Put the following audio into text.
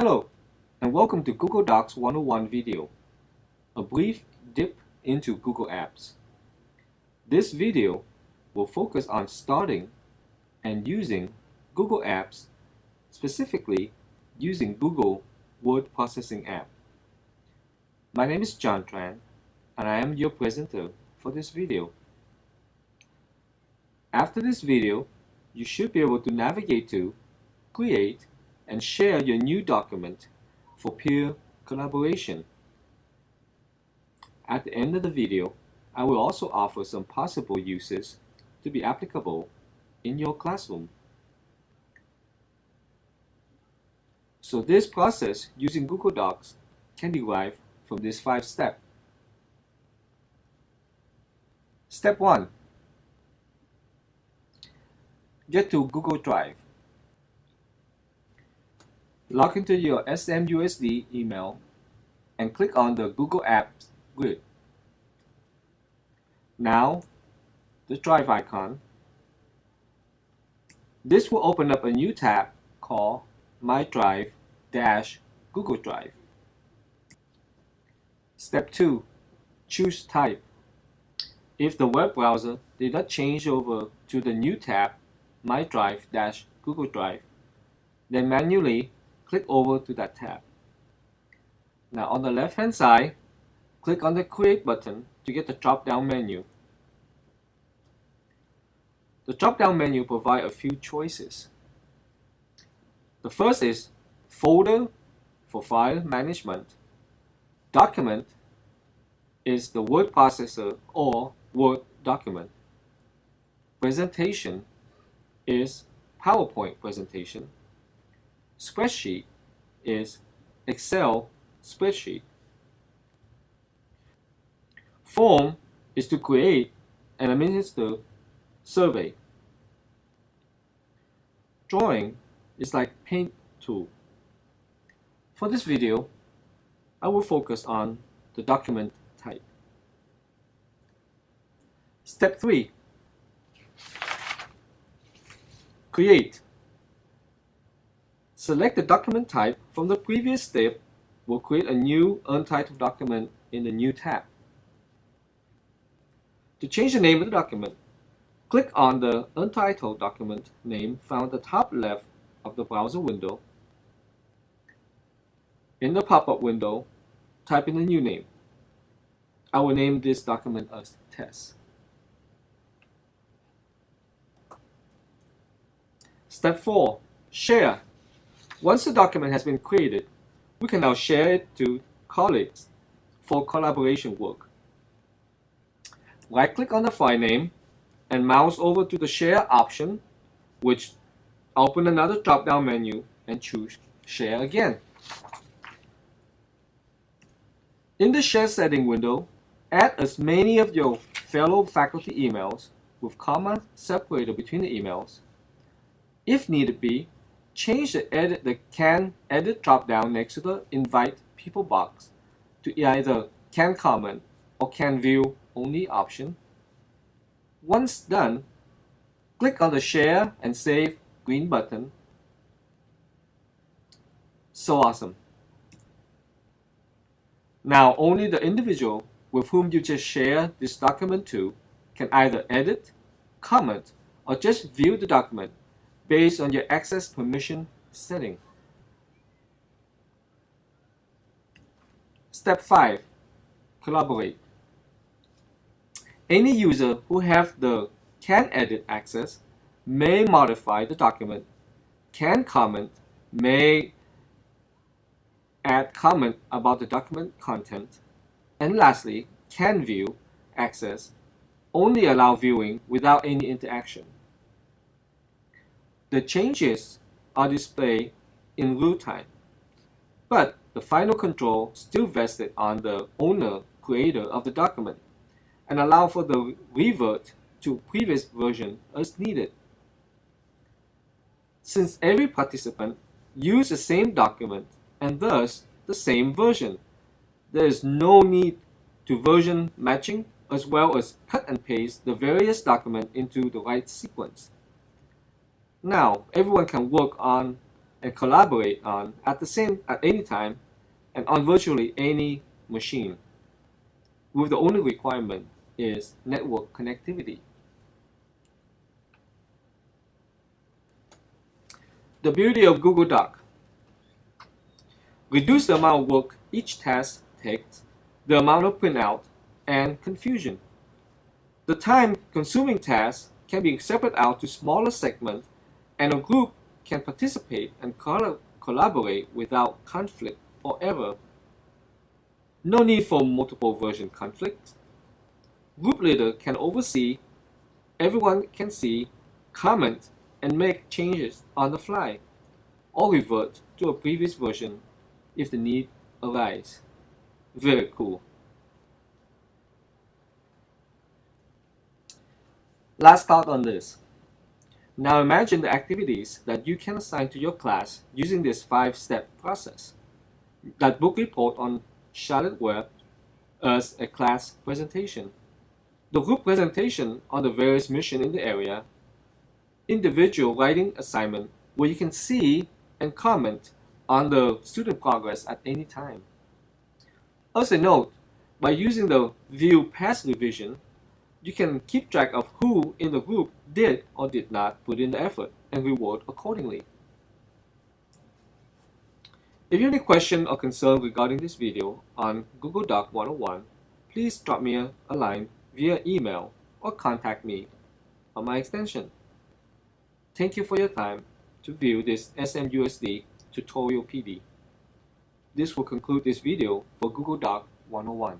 Hello, and welcome to Google Docs 101 video, a brief dip into Google Apps. This video will focus on starting and using Google Apps, specifically using Google Word Processing app. My name is John Tran, and I am your presenter for this video. After this video, you should be able to navigate to, create, and share your new document for peer collaboration. At the end of the video, I will also offer some possible uses to be applicable in your classroom. So this process using Google Docs can derive from these 5 steps. Step 1. Get to Google Drive. Log into your SMUSD email and click on the Google Apps grid. Now, the Drive icon. This will open up a new tab called My Drive-Google Drive. Step 2. Choose type. If the web browser did not change over to the new tab, My Drive-Google Drive, then manually click over to that tab. Now on the left hand side, click on the Create button to get the drop-down menu. The drop-down menu provides a few choices. The first is Folder for file management. Document is the word processor or Word document. Presentation is PowerPoint presentation. Spreadsheet is Excel spreadsheet. Form is to create and administer survey. Drawing is like paint tool. For this video, I will focus on the document type. Step 3. Create. Select the document type from the previous step. We'll create a new untitled document in the new tab. To change the name of the document, click on the untitled document name found at the top left of the browser window. In the pop-up window, type in the new name. I will name this document as Test. Step 4. Share. Once the document has been created, we can now share it to colleagues for collaboration work. Right-click on the file name and mouse over to the Share option, which open another drop-down menu and choose Share again. In the Share setting window, add as many of your fellow faculty emails with comma separator between the emails. If needed be, change the Can Edit drop-down next to the Invite People box to either Can Comment or Can View Only option. Once done, click on the Share and Save green button. So awesome. Now only the individual with whom you just share this document to can either edit, comment, or just view the document based on your access permission setting. Step 5. Collaborate. Any user who has the Can Edit access may modify the document, Can Comment may add comment about the document content, and lastly, Can View access only allow viewing without any interaction. The changes are displayed in real time, but the final control still vested on the owner, creator of the document, and allow for the revert to previous version as needed. Since every participant used the same document and thus the same version, there is no need to version matching as well as cut and paste the various documents into the right sequence. Now, everyone can work on and collaborate on at any time and on virtually any machine, with the only requirement is network connectivity. The beauty of Google Doc: reduce the amount of work each task takes, the amount of printout, and confusion. The time-consuming tasks can be separated out to smaller segments, and a group can participate and collaborate without conflict or error. No need for multiple version conflicts. Group leader can oversee, everyone can see, comment, and make changes on the fly, or revert to a previous version if the need arises. Very cool. Last thought on this. Now imagine the activities that you can assign to your class using this 5-step process. That book report on Charlotte Web as a class presentation, the group presentation on the various missions in the area, individual writing assignment where you can see and comment on the student progress at any time. As a note, by using the View Past Revision, you can keep track of who in the group did or did not put in the effort and reward accordingly. If you have any question or concern regarding this video on Google Doc 101, please drop me a line via email or contact me on my extension. Thank you for your time to view this SMUSD tutorial PD. This will conclude this video for Google Doc 101.